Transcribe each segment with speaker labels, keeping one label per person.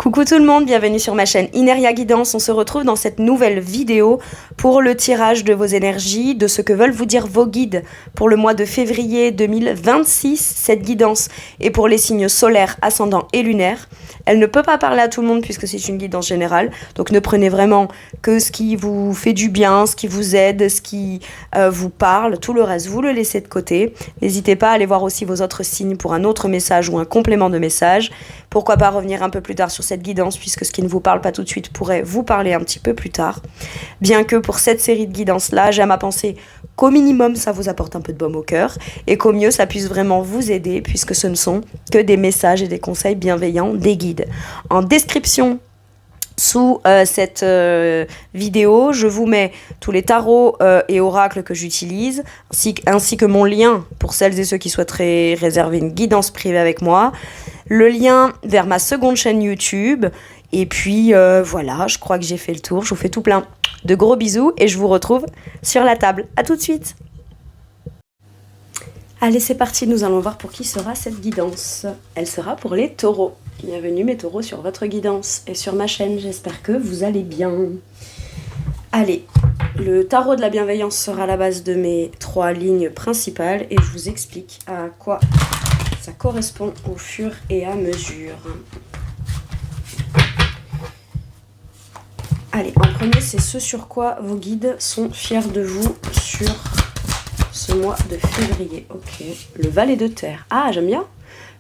Speaker 1: Coucou tout le monde, bienvenue sur ma chaîne Ineria Guidance. On se retrouve dans cette nouvelle vidéo pour le tirage de vos énergies, de ce que veulent vous dire vos guides pour le mois de février 2026. Cette guidance est pour les signes solaires, ascendants et lunaires. Elle ne peut pas parler à tout le monde puisque c'est une guidance générale. Donc ne prenez vraiment que ce qui vous fait du bien, ce qui vous aide, ce qui vous parle. Tout le reste, vous le laissez de côté. N'hésitez pas à aller voir aussi vos autres signes pour un autre message ou un complément de message. Pourquoi pas revenir un peu plus tard sur cette guidance puisque ce qui ne vous parle pas tout de suite pourrait vous parler un petit peu plus tard. Bien que pour cette série de guidances-là, j'aime à penser qu'au minimum ça vous apporte un peu de baume au cœur et qu'au mieux ça puisse vraiment vous aider puisque ce ne sont que des messages et des conseils bienveillants des guides. En description sous cette vidéo, je vous mets tous les tarots et oracles que j'utilise, ainsi que mon lien pour celles et ceux qui souhaiteraient réserver une guidance privée avec moi, le lien vers ma seconde chaîne YouTube, et puis voilà, je crois que j'ai fait le tour. Je vous fais tout plein de gros bisous et je vous retrouve sur la table. À tout de suite. Allez, c'est parti, nous allons voir pour qui sera cette guidance. Elle sera pour les taureaux. Bienvenue mes taureaux sur votre guidance et sur ma chaîne, j'espère que vous allez bien. Allez, le tarot de la bienveillance sera la base de mes 3 lignes principales et je vous explique à quoi ça correspond au fur et à mesure. Allez, en premier, c'est ce sur quoi vos guides sont fiers de vous sur ce mois de février. Ok, le valet de terre. Ah, j'aime bien.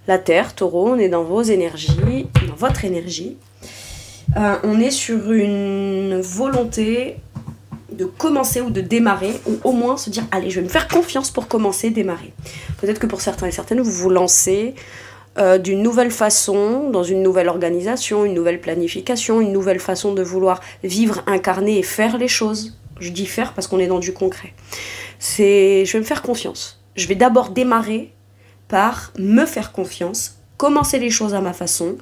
Speaker 1: La terre, taureau, on est dans vos énergies, dans votre énergie. On est sur une volonté de commencer ou de démarrer, ou au moins se dire, allez, je vais me faire confiance pour commencer, démarrer. Peut-être que pour certains et certaines, vous vous lancez d'une nouvelle façon, dans une nouvelle organisation, une nouvelle planification, une nouvelle façon de vouloir vivre, incarner et faire les choses. Je dis faire parce qu'on est dans du concret. Je vais me faire confiance. Je vais d'abord démarrer par me faire confiance, commencer les choses à ma façon,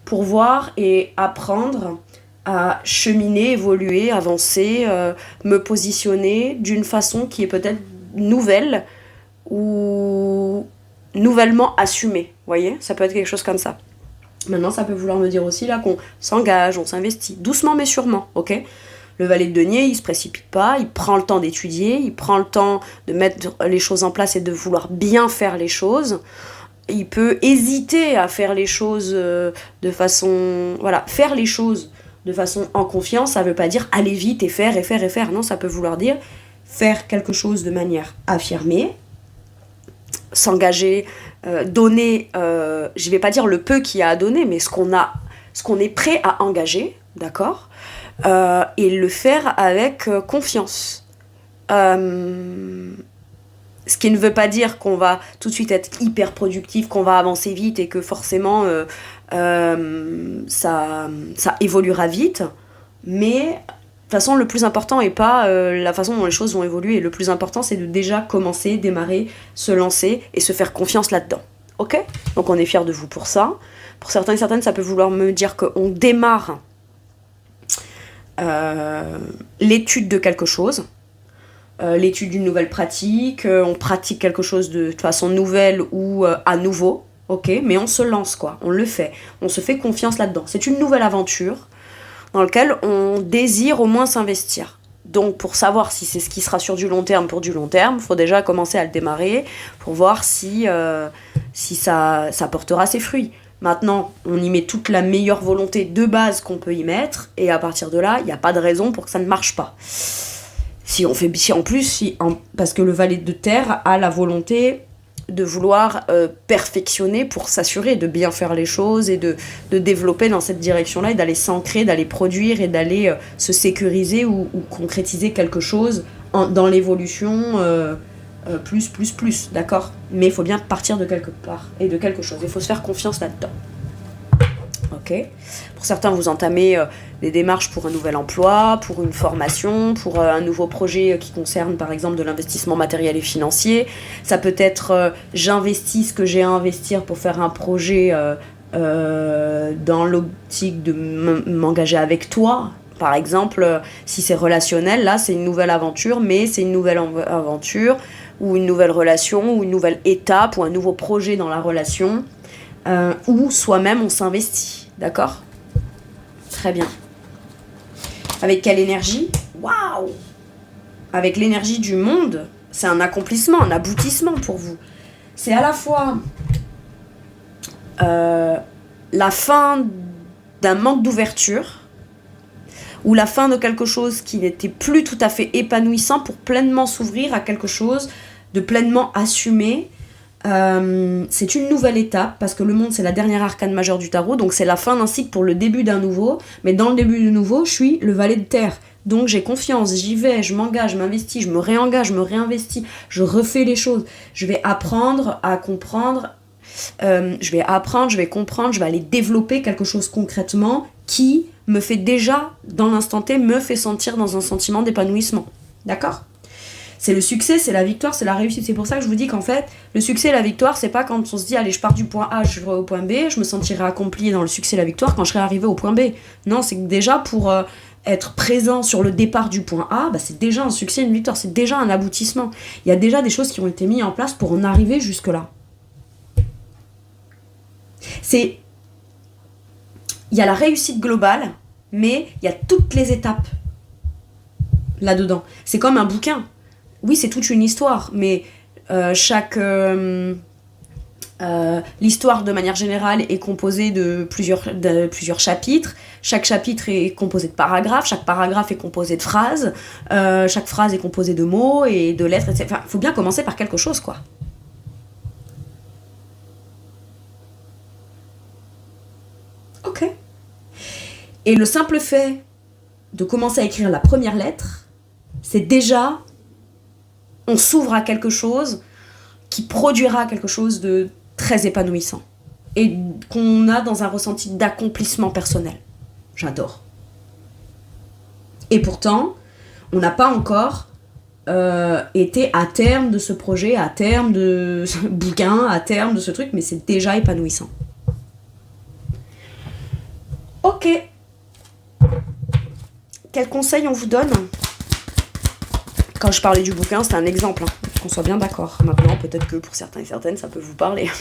Speaker 1: pour voir et apprendre à cheminer, évoluer, avancer, me positionner d'une façon qui est peut-être nouvelle ou nouvellement assumée. Vous voyez, ça peut être quelque chose comme ça. Maintenant, ça peut vouloir me dire aussi là qu'on s'engage, on s'investit, doucement mais sûrement, ok ? Le valet de denier, il se précipite pas, il prend le temps d'étudier, il prend le temps de mettre les choses en place et de vouloir bien faire les choses. Il peut hésiter à faire les choses de façon... Voilà, faire les choses de façon en confiance, ça veut pas dire aller vite et faire et faire et faire. Non, ça peut vouloir dire faire quelque chose de manière affirmée, s'engager, donner, je vais pas dire le peu qu'il y a à donner, mais ce qu'on est prêt à engager, d'accord ? Et le faire avec confiance. Ce qui ne veut pas dire qu'on va tout de suite être hyper productif, qu'on va avancer vite et que forcément ça évoluera vite. Mais de toute façon, le plus important n'est pas la façon dont les choses vont évoluer. Le plus important, c'est de déjà commencer, démarrer, se lancer et se faire confiance là-dedans. Ok ? Donc on est fiers de vous pour ça. Pour certains et certaines, ça peut vouloir me dire qu'on démarre l'étude de quelque chose, l'étude d'une nouvelle pratique, on pratique quelque chose de façon nouvelle ou à nouveau, ok, mais on se lance quoi, on le fait, on se fait confiance là-dedans. C'est une nouvelle aventure dans laquelle on désire au moins s'investir. Donc pour savoir si c'est ce qui sera sur du long terme pour du long terme, il faut déjà commencer à le démarrer pour voir si ça portera ses fruits. Maintenant, on y met toute la meilleure volonté de base qu'on peut y mettre, et à partir de là, il n'y a pas de raison pour que ça ne marche pas. Parce que le valet de terre a la volonté de vouloir perfectionner pour s'assurer de bien faire les choses et de développer dans cette direction-là et d'aller s'ancrer, d'aller produire et d'aller se sécuriser ou concrétiser quelque chose dans l'évolution plus, d'accord ? Mais il faut bien partir de quelque part et de quelque chose. Il faut se faire confiance là-dedans. Ok ? Pour certains, vous entamez des démarches pour un nouvel emploi, pour une formation, pour un nouveau projet qui concerne par exemple de l'investissement matériel et financier. Ça peut être j'investis ce que j'ai à investir pour faire un projet dans l'optique de m'engager avec toi. Par exemple, si c'est relationnel, là c'est une nouvelle aventure, mais c'est une nouvelle aventure ou une nouvelle relation ou une nouvelle étape ou un nouveau projet dans la relation où soi-même on s'investit, d'accord ? Très bien. Avec quelle énergie? Waouh! Avec l'énergie du monde, c'est un accomplissement, un aboutissement pour vous. C'est à la fois la fin d'un manque d'ouverture ou la fin de quelque chose qui n'était plus tout à fait épanouissant pour pleinement s'ouvrir à quelque chose de pleinement assumé. C'est une nouvelle étape parce que le monde c'est la dernière arcane majeure du tarot, donc c'est la fin d'un cycle pour le début d'un nouveau, mais dans le début du nouveau je suis le valet de terre, donc j'ai confiance, j'y vais, je m'engage, je m'investis, je me réengage, je me réinvestis, je refais les choses, je vais apprendre à comprendre, je vais comprendre, je vais aller développer quelque chose concrètement qui me fait déjà dans l'instant T me fait sentir dans un sentiment d'épanouissement, d'accord? C'est le succès, c'est la victoire, c'est la réussite. C'est pour ça que je vous dis qu'en fait, le succès et la victoire, c'est pas quand on se dit, allez, je pars du point A, je vais au point B, je me sentirai accompli dans le succès et la victoire quand je serai arrivé au point B. Non, c'est que déjà pour être présent sur le départ du point A, bah, c'est déjà un succès et une victoire, c'est déjà un aboutissement. Il y a déjà des choses qui ont été mises en place pour en arriver jusque-là. Il y a la réussite globale, mais il y a toutes les étapes là-dedans. C'est comme un bouquin. Oui, c'est toute une histoire, mais l'histoire de manière générale est composée de plusieurs chapitres. Chaque chapitre est composé de paragraphes, chaque paragraphe est composé de phrases, chaque phrase est composée de mots et de lettres, etc. Enfin, il faut bien commencer par quelque chose, quoi. Ok. Et le simple fait de commencer à écrire la première lettre, c'est déjà... on s'ouvre à quelque chose qui produira quelque chose de très épanouissant et qu'on a dans un ressenti d'accomplissement personnel. J'adore. Et pourtant, on n'a pas encore été à terme de ce projet, à terme de ce bouquin, à terme de ce truc, mais c'est déjà épanouissant. Ok. Quel conseil on vous donne ? Quand je parlais du bouquin, c'était un exemple, hein, qu'on soit bien d'accord. Maintenant, peut-être que pour certains et certaines, ça peut vous parler.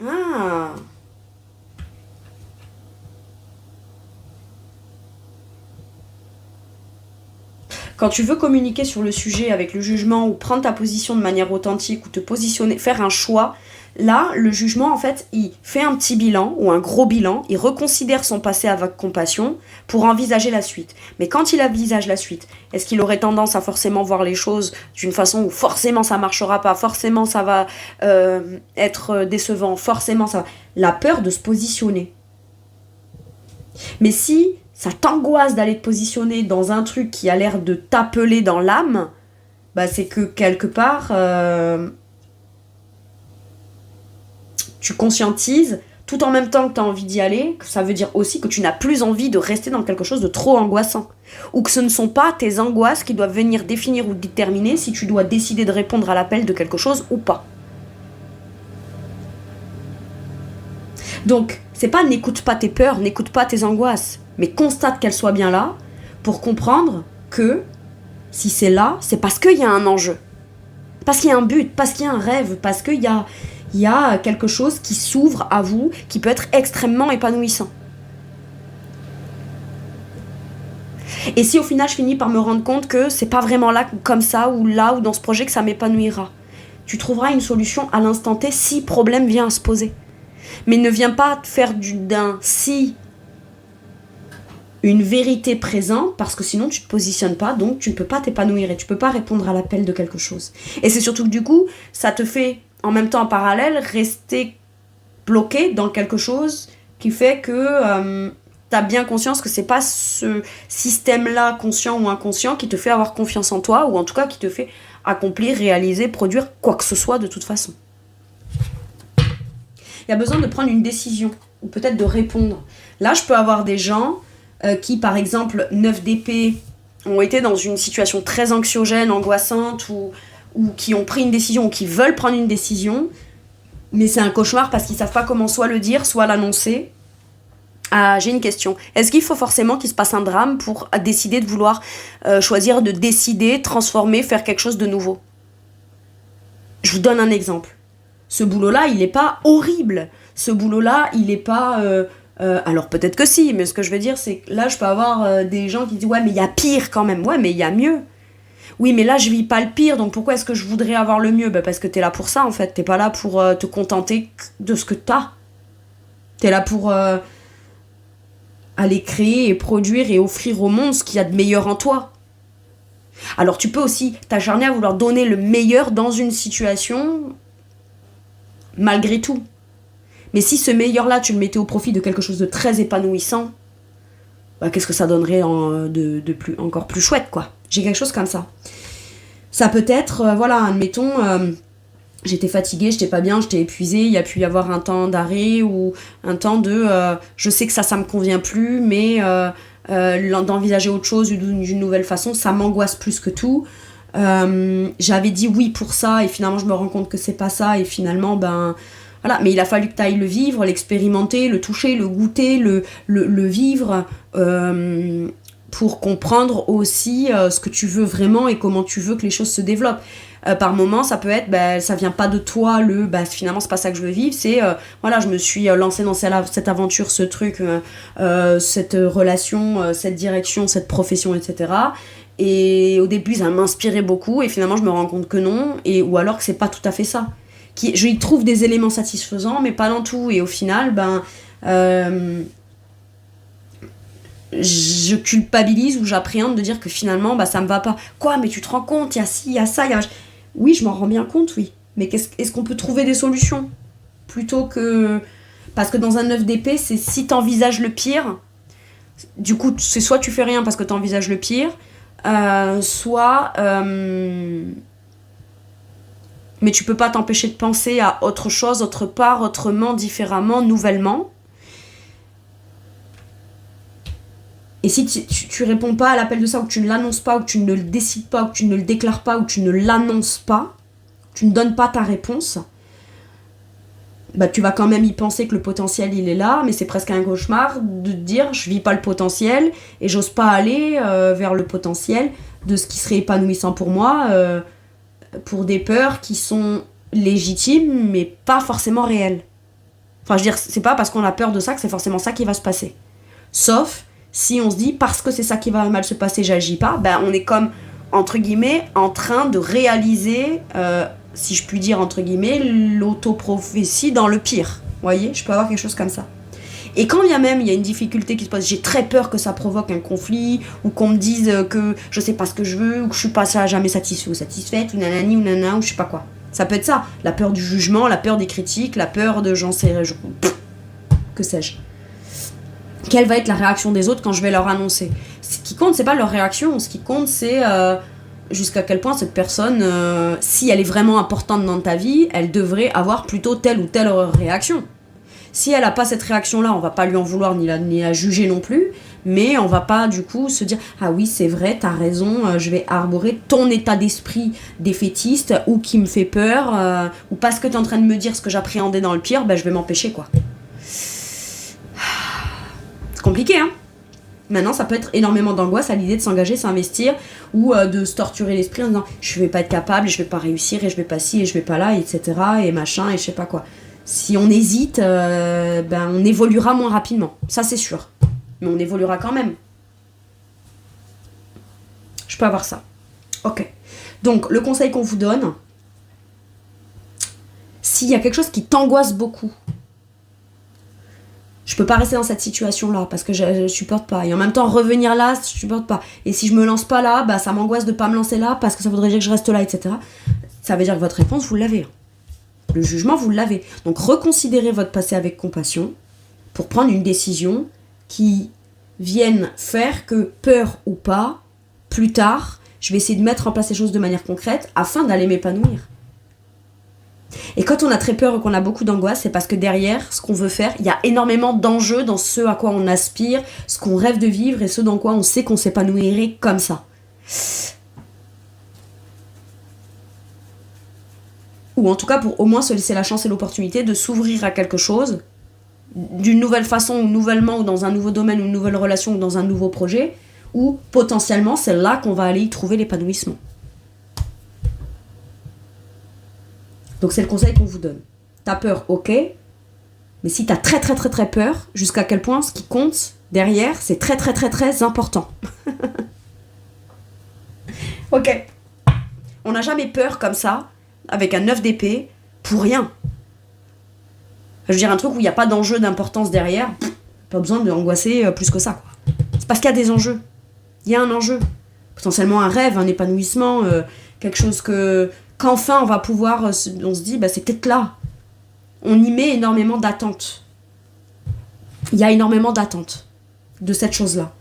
Speaker 1: Ah. Quand tu veux communiquer sur le sujet avec le jugement ou prendre ta position de manière authentique ou te positionner, faire un choix, là, le jugement, en fait, il fait un petit bilan ou un gros bilan, il reconsidère son passé avec compassion pour envisager la suite. Mais quand il envisage la suite, est-ce qu'il aurait tendance à forcément voir les choses d'une façon où forcément ça marchera pas, forcément ça va être décevant, forcément ça va... La peur de se positionner. Mais si ça t'angoisse d'aller te positionner dans un truc qui a l'air de t'appeler dans l'âme, bah c'est que quelque part... tu conscientises, tout en même temps que tu as envie d'y aller, que ça veut dire aussi que tu n'as plus envie de rester dans quelque chose de trop angoissant. Ou que ce ne sont pas tes angoisses qui doivent venir définir ou déterminer si tu dois décider de répondre à l'appel de quelque chose ou pas. Donc, c'est pas n'écoute pas tes peurs, n'écoute pas tes angoisses, mais constate qu'elles soient bien là pour comprendre que si c'est là, c'est parce qu'il y a un enjeu. Parce qu'il y a un but, parce qu'il y a un rêve, parce qu'il y a quelque chose qui s'ouvre à vous, qui peut être extrêmement épanouissant. Et si au final je finis par me rendre compte que c'est pas vraiment là, comme ça, ou là, ou dans ce projet que ça m'épanouira, tu trouveras une solution à l'instant T si problème vient à se poser. Mais ne viens pas faire d'un si une vérité présente, parce que sinon tu te positionnes pas, donc tu ne peux pas t'épanouir et tu peux pas répondre à l'appel de quelque chose. Et c'est surtout que du coup, ça te fait en même temps en parallèle rester bloqué dans quelque chose qui fait que tu as bien conscience que c'est pas ce système-là, conscient ou inconscient, qui te fait avoir confiance en toi, ou en tout cas qui te fait accomplir, réaliser, produire quoi que ce soit de toute façon. Il y a besoin de prendre une décision, ou peut-être de répondre. Là, je peux avoir des gens qui, par exemple, 9 d'épée, ont été dans une situation très anxiogène, angoissante, ou qui ont pris une décision, ou qui veulent prendre une décision, mais c'est un cauchemar parce qu'ils savent pas comment soit le dire, soit l'annoncer. Ah, j'ai une question. Est-ce qu'il faut forcément qu'il se passe un drame pour décider de vouloir choisir de décider, transformer, faire quelque chose de nouveau ? Je vous donne un exemple. Ce boulot-là, il n'est pas horrible. Ce boulot-là, il n'est pas... alors peut-être que si, mais ce que je veux dire, c'est que là, je peux avoir des gens qui disent « Ouais, mais il y a pire quand même. Ouais, mais il y a mieux. » Oui, mais là, je vis pas le pire, donc pourquoi est-ce que je voudrais avoir le mieux ? Parce que t'es là pour ça, en fait. T'es pas là pour te contenter de ce que t'as. T'es là pour aller créer et produire et offrir au monde ce qu'il y a de meilleur en toi. Alors tu peux aussi t'acharner à vouloir donner le meilleur dans une situation, malgré tout. Mais si ce meilleur-là, tu le mettais au profit de quelque chose de très épanouissant, qu'est-ce que ça donnerait encore plus chouette, quoi. J'ai quelque chose comme ça. Ça peut être, admettons, j'étais fatiguée, j'étais pas bien, j'étais épuisée, il y a pu y avoir un temps d'arrêt ou un temps de... je sais que ça me convient plus, mais d'envisager autre chose d'une nouvelle façon, ça m'angoisse plus que tout. J'avais dit oui pour ça et finalement je me rends compte que c'est pas ça et finalement, voilà, mais il a fallu que tu ailles le vivre, l'expérimenter, le toucher, le goûter, le vivre pour comprendre aussi ce que tu veux vraiment et comment tu veux que les choses se développent. Par moment, ça peut être, ça vient pas de toi, finalement c'est pas ça que je veux vivre, c'est, je me suis lancée dans cette aventure, ce truc, cette relation, cette direction, cette profession, etc. Et au début, ça m'inspirait beaucoup et finalement je me rends compte que non, ou alors que c'est pas tout à fait ça. Je y trouve des éléments satisfaisants, mais pas dans tout. Et au final, je culpabilise ou j'appréhende de dire que finalement, ça me va pas. Quoi, mais tu te rends compte, il y a ci, il y a ça, il y a... Oui, je m'en rends bien compte, oui. Mais est-ce qu'on peut trouver des solutions ? Plutôt que... Parce que dans un 9 d'épée, c'est si t'envisages le pire, du coup, c'est soit tu fais rien parce que t'envisages le pire, soit... mais tu peux pas t'empêcher de penser à autre chose, autre part, autrement, différemment, nouvellement. Et si tu réponds pas à l'appel de ça, ou que tu ne l'annonces pas, ou que tu ne le décides pas, ou que tu ne le déclares pas, ou que tu ne l'annonces pas, tu ne donnes pas ta réponse, tu vas quand même y penser que le potentiel il est là, mais c'est presque un cauchemar de te dire je vis pas le potentiel et j'ose pas aller vers le potentiel de ce qui serait épanouissant pour moi, pour des peurs qui sont légitimes mais pas forcément réelles. Enfin, je veux dire, c'est pas parce qu'on a peur de ça que c'est forcément ça qui va se passer. Sauf si on se dit parce que c'est ça qui va mal se passer, j'agis pas, on est comme entre guillemets en train de réaliser, si je puis dire entre guillemets, l'autoprophétie dans le pire. Vous voyez, je peux avoir quelque chose comme ça. Et quand bien même il y a une difficulté qui se pose, j'ai très peur que ça provoque un conflit, ou qu'on me dise que je sais pas ce que je veux, ou que je suis pas jamais satisfait ou satisfaite, ou nanani ou nana, ou je sais pas quoi. Ça peut être ça, la peur du jugement, la peur des critiques, la peur de que sais-je. Quelle va être la réaction des autres quand je vais leur annoncer ? Ce qui compte, c'est pas leur réaction, ce qui compte, c'est jusqu'à quel point cette personne, si elle est vraiment importante dans ta vie, elle devrait avoir plutôt telle ou telle réaction. Si elle n'a pas cette réaction-là, on va pas lui en vouloir ni la juger non plus, mais on va pas du coup se dire « Ah oui, c'est vrai, t'as raison, je vais arborer ton état d'esprit défaitiste ou qui me fait peur, ou parce que t'es en train de me dire ce que j'appréhendais dans le pire, je vais m'empêcher, quoi. » C'est compliqué, hein ? Maintenant, ça peut être énormément d'angoisse à l'idée de s'engager, s'investir, ou de se torturer l'esprit en disant « Je vais pas être capable, je vais pas réussir, et je vais pas ci, et je vais pas là, etc. » et machin, et je sais pas quoi. Si on hésite, on évoluera moins rapidement. Ça, c'est sûr. Mais on évoluera quand même. Je peux avoir ça. Ok. Donc, le conseil qu'on vous donne, s'il y a quelque chose qui t'angoisse beaucoup, je peux pas rester dans cette situation-là parce que je supporte pas. Et en même temps, revenir là, je supporte pas. Et si je me lance pas là, ça m'angoisse de pas me lancer là parce que ça voudrait dire que je reste là, etc. Ça veut dire que votre réponse, vous l'avez. Le jugement, vous l'avez. Donc, reconsidérez votre passé avec compassion pour prendre une décision qui vienne faire que, peur ou pas, plus tard, je vais essayer de mettre en place les choses de manière concrète afin d'aller m'épanouir. Et quand on a très peur et qu'on a beaucoup d'angoisse, c'est parce que derrière, ce qu'on veut faire, il y a énormément d'enjeux dans ce à quoi on aspire, ce qu'on rêve de vivre et ce dans quoi on sait qu'on s'épanouirait comme ça. Ou en tout cas pour au moins se laisser la chance et l'opportunité de s'ouvrir à quelque chose d'une nouvelle façon ou nouvellement ou dans un nouveau domaine ou une nouvelle relation ou dans un nouveau projet où potentiellement c'est là qu'on va aller y trouver l'épanouissement. Donc c'est le conseil qu'on vous donne. t'as peur, ok. Mais si t'as très très très très peur, jusqu'à quel point ce qui compte derrière, c'est très très très très important. Ok. On n'a jamais peur comme ça, avec un 9 d'épée, pour rien. Je veux dire, un truc où il n'y a pas d'enjeu d'importance derrière, pas besoin d'angoisser plus que ça, quoi. C'est parce qu'il y a des enjeux. Il y a un enjeu. Potentiellement un rêve, un épanouissement, quelque chose qu'enfin on va pouvoir... on se dit, bah, c'est peut-être là. On y met énormément d'attentes. Il y a énormément d'attentes de cette chose-là.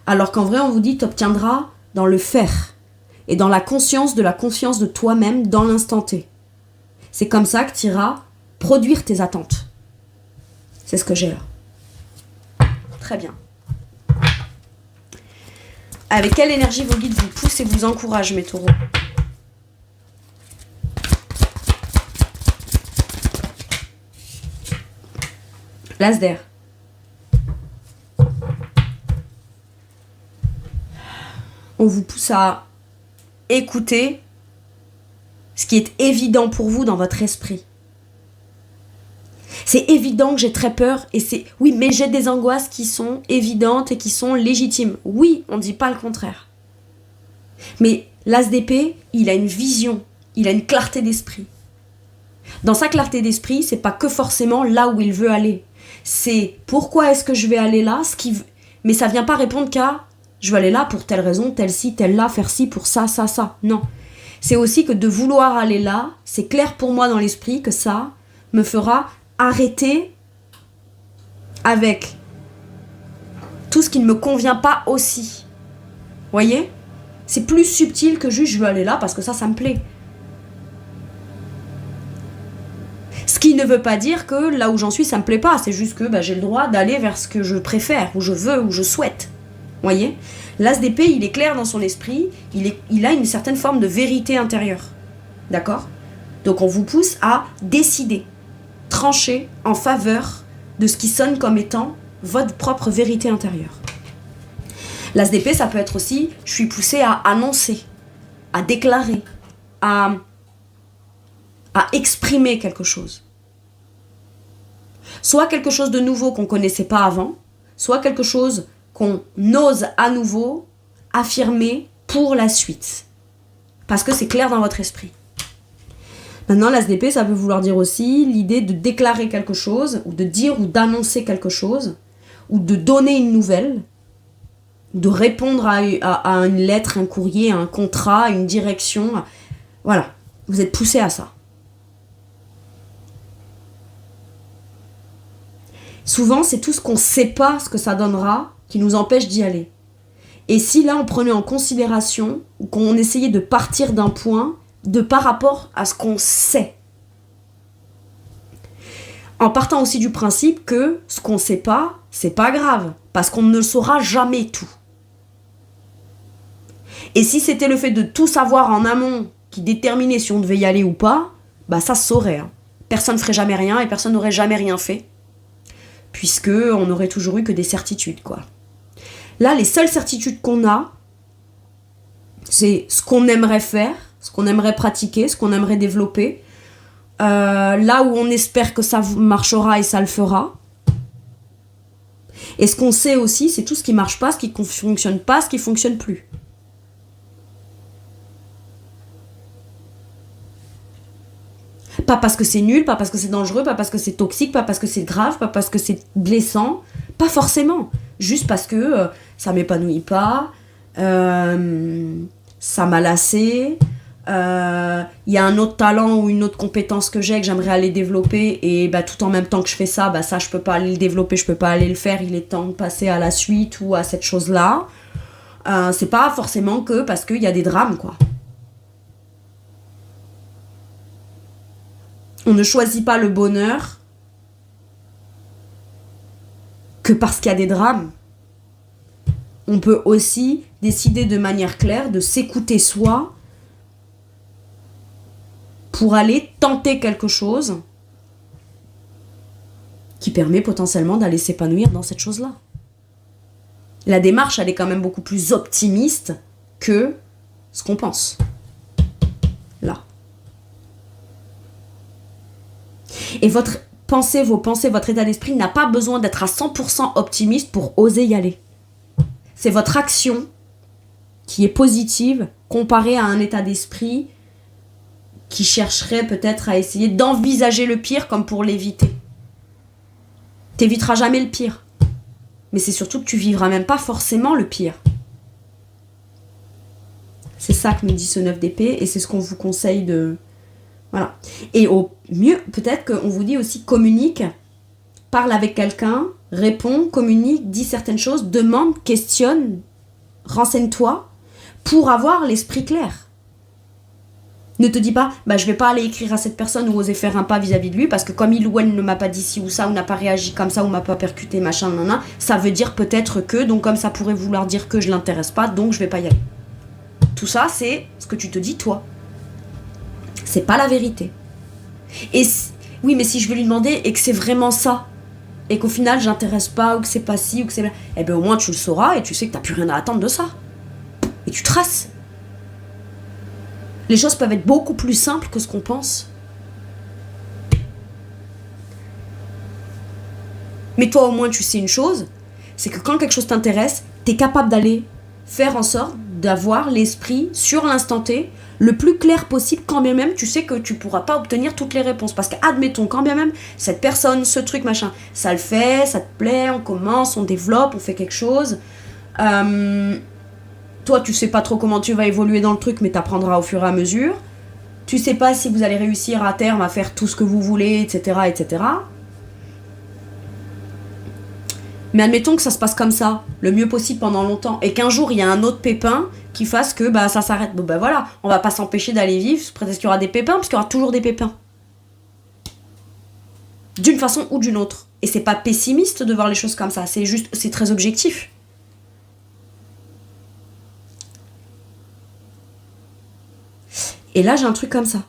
Speaker 1: Alors qu'en vrai, on vous dit, t'obtiendras dans le faire. Et dans la conscience de la confiance de toi-même dans l'instant T. C'est comme ça que tu iras produire tes attentes. C'est ce que j'ai là. Très bien. Avec quelle énergie vos guides vous poussent et vous encouragent, mes taureaux? L'as d'air. On vous pousse à écouter ce qui est évident pour vous dans votre esprit. C'est évident que j'ai très peur et c'est... Oui, mais j'ai des angoisses qui sont évidentes et qui sont légitimes. Oui, on ne dit pas le contraire. Mais l'as d'épée, il a une vision, il a une clarté d'esprit. Dans sa clarté d'esprit, c'est pas que forcément là où il veut aller. C'est pourquoi est-ce que je vais aller là, mais ça vient pas répondre qu'à je veux aller là pour telle raison, telle ci, telle là, faire ci pour ça, ça, ça. Non. C'est aussi que de vouloir aller là, c'est clair pour moi dans l'esprit que ça me fera arrêter avec tout ce qui ne me convient pas aussi. Voyez ? C'est plus subtil que juste je veux aller là parce que ça me plaît. Ce qui ne veut pas dire que là où j'en suis, ça me plaît pas. C'est juste que j'ai le droit d'aller vers ce que je préfère, où je veux, où je souhaite. Voyez ? L'as d'épée, il est clair dans son esprit, il a une certaine forme de vérité intérieure. D'accord ? Donc on vous pousse à décider, trancher en faveur de ce qui sonne comme étant votre propre vérité intérieure. L'as d'épée, ça peut être aussi, je suis poussée à annoncer, à déclarer, à exprimer quelque chose. Soit quelque chose de nouveau qu'on ne connaissait pas avant, soit quelque chose qu'on ose à nouveau affirmer pour la suite. Parce que c'est clair dans votre esprit. Maintenant, l'as d'épée, ça peut vouloir dire aussi l'idée de déclarer quelque chose, ou de dire ou d'annoncer quelque chose, ou de donner une nouvelle, de répondre à une lettre, un courrier, un contrat, une direction. Voilà, vous êtes poussé à ça. Souvent, c'est tout ce qu'on ne sait pas ce que ça donnera qui nous empêche d'y aller. Et si là, on prenait en considération, ou qu'on essayait de partir d'un point par rapport à ce qu'on sait. En partant aussi du principe que ce qu'on ne sait pas, c'est pas grave, parce qu'on ne saura jamais tout. Et si c'était le fait de tout savoir en amont qui déterminait si on devait y aller ou pas, ça se saurait. Hein. Personne ne ferait jamais rien et personne n'aurait jamais rien fait. Puisque on n'aurait toujours eu que des certitudes, quoi. Là, les seules certitudes qu'on a, c'est ce qu'on aimerait faire, ce qu'on aimerait pratiquer, ce qu'on aimerait développer, là où on espère que ça marchera et ça le fera. Et ce qu'on sait aussi, c'est tout ce qui marche pas, ce qui fonctionne pas, ce qui fonctionne plus. Pas parce que c'est nul, pas parce que c'est dangereux, pas parce que c'est toxique, pas parce que c'est grave, pas parce que c'est blessant. Pas forcément. Juste parce que ça m'épanouit pas, ça m'a lassé, il y a un autre talent ou une autre compétence que j'ai que j'aimerais aller développer et tout en même temps que je fais ça, ça je peux pas aller le développer, je peux pas aller le faire, il est temps de passer à la suite ou à cette chose-là. C'est pas forcément que parce qu'il y a des drames, quoi. On ne choisit pas le bonheur que parce qu'il y a des drames. On peut aussi décider de manière claire de s'écouter soi pour aller tenter quelque chose qui permet potentiellement d'aller s'épanouir dans cette chose-là. La démarche, elle est quand même beaucoup plus optimiste que ce qu'on pense. Là. Et votre pensée, vos pensées, votre état d'esprit n'a pas besoin d'être à 100% optimiste pour oser y aller. C'est votre action qui est positive comparée à un état d'esprit qui chercherait peut-être à essayer d'envisager le pire comme pour l'éviter. T'éviteras jamais le pire. Mais c'est surtout que tu vivras même pas forcément le pire. C'est ça que nous dit ce 9 d'épée et c'est ce qu'on vous conseille de... Voilà. Et au mieux, peut-être qu'on vous dit aussi communique, parle avec quelqu'un, réponds, communique, dis certaines choses, demande, questionne, renseigne-toi pour avoir l'esprit clair. Ne te dis pas, je vais pas aller écrire à cette personne ou oser faire un pas vis-à-vis de lui parce que comme il ou elle ne m'a pas dit ci ou ça ou n'a pas réagi comme ça ou m'a pas percuté machin, ça veut dire peut-être que, donc comme ça pourrait vouloir dire que je l'intéresse pas, donc je vais pas y aller. Tout ça, c'est ce que tu te dis toi. C'est pas la vérité. Et oui, mais si je veux lui demander et que c'est vraiment ça, et qu'au final j'intéresse pas ou que c'est pas ci ou que c'est... Eh bien au moins tu le sauras et tu sais que t'as plus rien à attendre de ça. Et tu traces. Les choses peuvent être beaucoup plus simples que ce qu'on pense. Mais toi au moins tu sais une chose, c'est que quand quelque chose t'intéresse, t'es capable d'aller faire en sorte d'avoir l'esprit sur l'instant T le plus clair possible, quand bien même tu sais que tu pourras pas obtenir toutes les réponses. Parce qu'admettons, quand bien même cette personne, ce truc, machin, ça le fait, ça te plaît, on commence, on développe, on fait quelque chose. Toi, tu sais pas trop comment tu vas évoluer dans le truc, mais t'apprendras au fur et à mesure. Tu sais pas si vous allez réussir à terme à faire tout ce que vous voulez, etc., etc. Mais admettons que ça se passe comme ça, le mieux possible pendant longtemps, et qu'un jour il y a un autre pépin qui fasse que ça s'arrête. Bon voilà, on va pas s'empêcher d'aller vivre, peut-être qu'il y aura des pépins, parce qu'il y aura toujours des pépins. D'une façon ou d'une autre. Et c'est pas pessimiste de voir les choses comme ça, c'est très objectif. Et là j'ai un truc comme ça.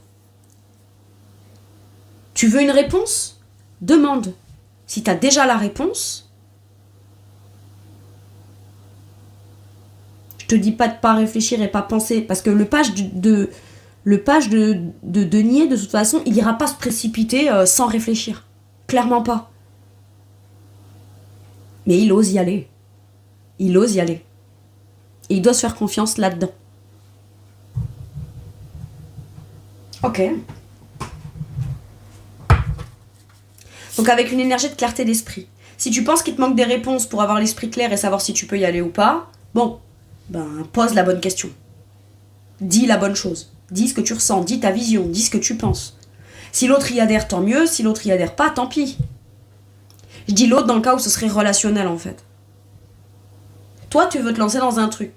Speaker 1: Tu veux une réponse ? Demande. Si t'as déjà la réponse... Je te dis pas de pas réfléchir et pas penser, parce que le page de denier, de toute façon, il ira pas se précipiter sans réfléchir. Clairement pas. Mais il ose y aller. Il ose y aller. Et il doit se faire confiance là-dedans. Ok. Donc avec une énergie de clarté d'esprit. Si tu penses qu'il te manque des réponses pour avoir l'esprit clair et savoir si tu peux y aller ou pas, pose la bonne question. Dis la bonne chose. Dis ce que tu ressens, dis ta vision, dis ce que tu penses. Si l'autre y adhère, tant mieux. Si l'autre y adhère pas, tant pis. Je dis l'autre dans le cas où ce serait relationnel, en fait. Toi, tu veux te lancer dans un truc.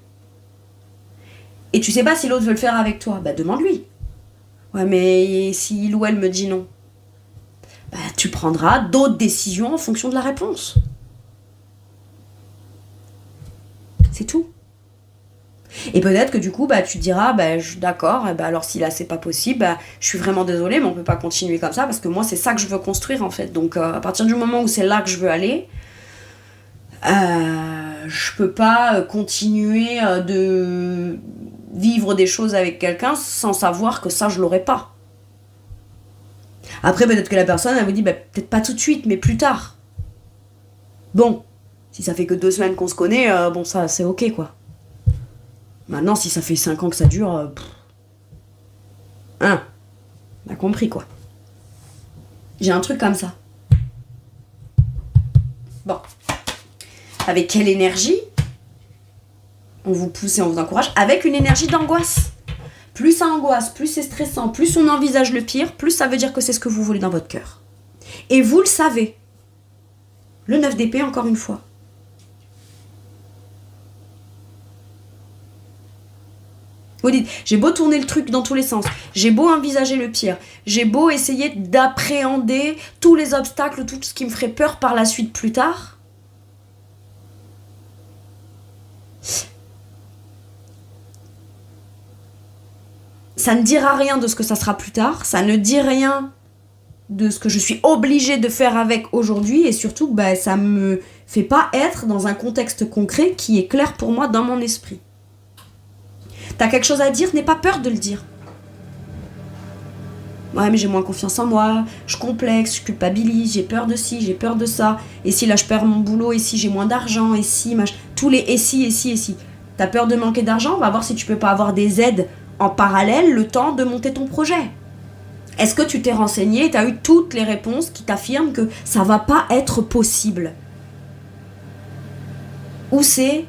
Speaker 1: Et tu sais pas si l'autre veut le faire avec toi. Demande-lui. Ouais, mais si il ou elle me dit non, tu prendras d'autres décisions en fonction de la réponse. C'est tout. Et peut-être que du coup, tu te diras, d'accord, alors si là c'est pas possible, je suis vraiment désolée, mais on peut pas continuer comme ça, parce que moi c'est ça que je veux construire en fait. Donc à partir du moment où c'est là que je veux aller, je peux pas continuer de vivre des choses avec quelqu'un sans savoir que ça je l'aurai pas. Après peut-être que la personne elle vous dit, peut-être pas tout de suite, mais plus tard. Bon, si ça fait que 2 semaines qu'on se connaît, ça c'est ok quoi. Maintenant, si ça fait 5 ans que ça dure... on a compris, quoi. J'ai un truc comme ça. Bon. Avec quelle énergie on vous pousse et on vous encourage ? Avec une énergie d'angoisse. Plus ça angoisse, plus c'est stressant, plus on envisage le pire, plus ça veut dire que c'est ce que vous voulez dans votre cœur. Et vous le savez. Le 9 d'épée, encore une fois. Vous dites, j'ai beau tourner le truc dans tous les sens, j'ai beau envisager le pire, j'ai beau essayer d'appréhender tous les obstacles, tout ce qui me ferait peur par la suite plus tard. Ça ne dira rien de ce que ça sera plus tard, ça ne dit rien de ce que je suis obligée de faire avec aujourd'hui, et surtout, ça me fait pas être dans un contexte concret qui est clair pour moi dans mon esprit. T'as quelque chose à dire, n'aie pas peur de le dire. Ouais, mais j'ai moins confiance en moi, je complexe, je culpabilise, j'ai peur de ci, j'ai peur de ça. Et si là je perds mon boulot, et si j'ai moins d'argent, et si, tous les et si, et si, et si. T'as peur de manquer d'argent, on va voir si tu peux pas avoir des aides en parallèle le temps de monter ton projet. Est-ce que tu t'es renseigné et t'as eu toutes les réponses qui t'affirment que ça va pas être possible? Ou c'est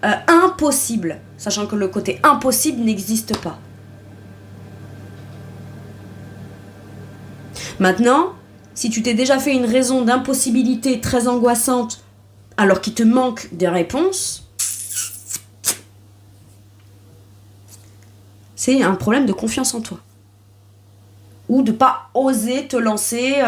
Speaker 1: impossible, sachant que le côté impossible n'existe pas. Maintenant, si tu t'es déjà fait une raison d'impossibilité très angoissante alors qu'il te manque des réponses, c'est un problème de confiance en toi. Ou de pas oser te lancer,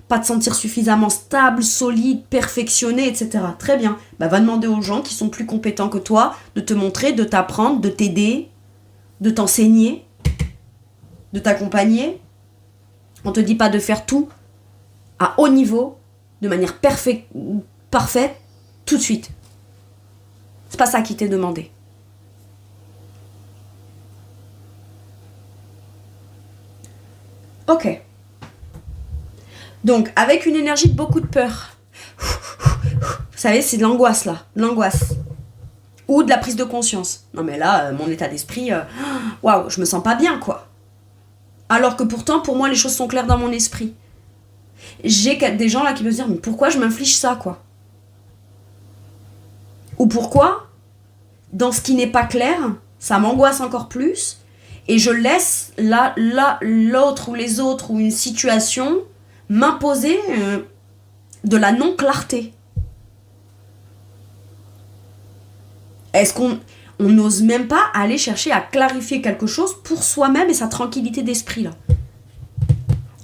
Speaker 1: pas te sentir suffisamment stable, solide, perfectionné, etc. Très bien. Va demander aux gens qui sont plus compétents que toi de te montrer, de t'apprendre, de t'aider, de t'enseigner, de t'accompagner. On te dit pas de faire tout à haut niveau, de manière parfaite, tout de suite. C'est pas ça qui t'est demandé. Ok. Donc, avec une énergie de beaucoup de peur. Vous savez, c'est de l'angoisse là. De l'angoisse. Ou de la prise de conscience. Non mais là, mon état d'esprit, waouh, je me sens pas bien quoi. Alors que pourtant, pour moi, les choses sont claires dans mon esprit. J'ai des gens là qui me disent, mais pourquoi je m'inflige ça, quoi? Ou pourquoi, dans ce qui n'est pas clair, ça m'angoisse encore plus, et je laisse l'autre ou les autres ou une situation m'imposer de la non-clarté. Est-ce qu'on n'ose même pas aller chercher à clarifier quelque chose pour soi-même et sa tranquillité d'esprit là?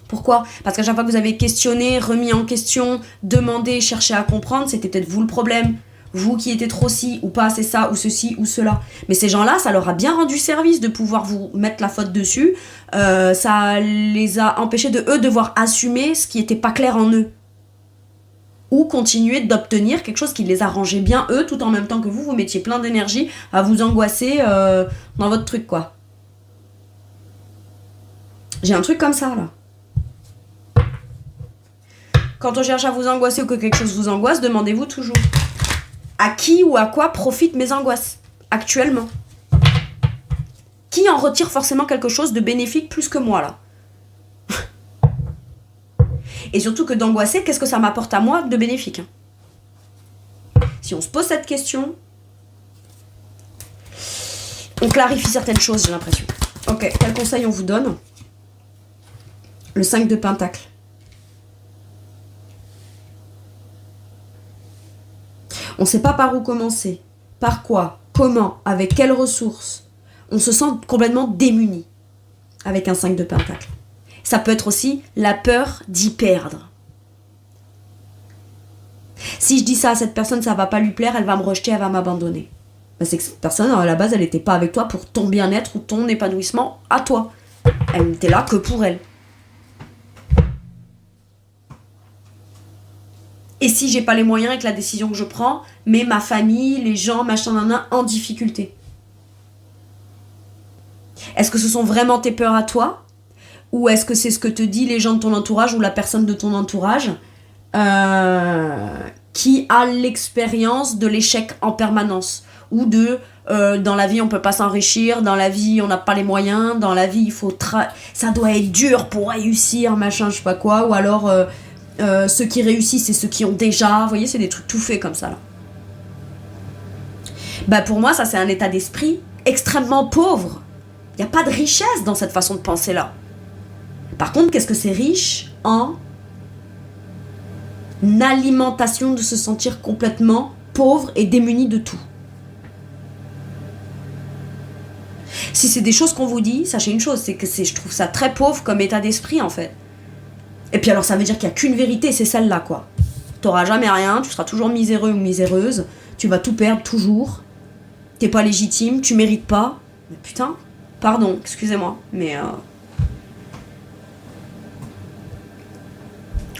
Speaker 1: Pourquoi? Parce qu'à chaque fois que vous avez questionné, remis en question, demandé, cherché à comprendre, c'était peut-être vous le problème. Vous qui étiez trop ci ou pas assez ça ou ceci ou cela. Mais ces gens-là, ça leur a bien rendu service de pouvoir vous mettre la faute dessus. Ça les a empêchés de eux devoir assumer ce qui n'était pas clair en eux. Ou continuer d'obtenir quelque chose qui les arrangeait bien eux, tout en même temps que vous mettiez plein d'énergie à vous angoisser dans votre truc, quoi. J'ai un truc comme ça, là. Quand on cherche à vous angoisser ou que quelque chose vous angoisse, demandez-vous toujours à qui ou à quoi profitent mes angoisses actuellement. Qui en retire forcément quelque chose de bénéfique plus que moi, là? Et surtout que d'angoisser, qu'est-ce que ça m'apporte à moi de bénéfique, hein? Si on se pose cette question, on clarifie certaines choses, j'ai l'impression. Ok, quel conseil on vous donne? Le 5 de Pentacle. On ne sait pas par où commencer, par quoi, comment, avec quelles ressources. On se sent complètement démuni avec un 5 de Pentacle. Ça peut être aussi la peur d'y perdre. Si je dis ça à cette personne, ça va pas lui plaire, elle va me rejeter, elle va m'abandonner. Ben c'est que cette personne, à la base, elle n'était pas avec toi pour ton bien-être ou ton épanouissement à toi. Elle n'était là que pour elle. Et si j'ai pas les moyens avec la décision que je prends, mais ma famille, les gens, machin, nana, en difficulté. Est-ce que ce sont vraiment tes peurs à toi? Ou est-ce que c'est ce que te disent les gens de ton entourage ou la personne de ton entourage qui a l'expérience de l'échec en permanence? Ou de dans la vie on peut pas s'enrichir, dans la vie on n'a pas les moyens, dans la vie il faut ça doit être dur pour réussir, machin, je sais pas quoi. Ou alors ceux qui réussissent c'est ceux qui ont déjà, vous voyez, c'est des trucs tout faits comme ça là. Bah pour moi ça c'est un état d'esprit extrêmement pauvre. Il n'y a pas de richesse dans cette façon de penser là. Par contre, qu'est-ce que c'est riche en alimentation de se sentir complètement pauvre et démuni de tout. Si c'est des choses qu'on vous dit, sachez une chose, c'est que je trouve ça très pauvre comme état d'esprit en fait. Et puis alors ça veut dire qu'il n'y a qu'une vérité, c'est celle-là quoi. T'auras jamais rien, tu seras toujours miséreux ou miséreuse, tu vas tout perdre toujours, t'es pas légitime, tu mérites pas. Mais putain, pardon, excusez-moi, mais...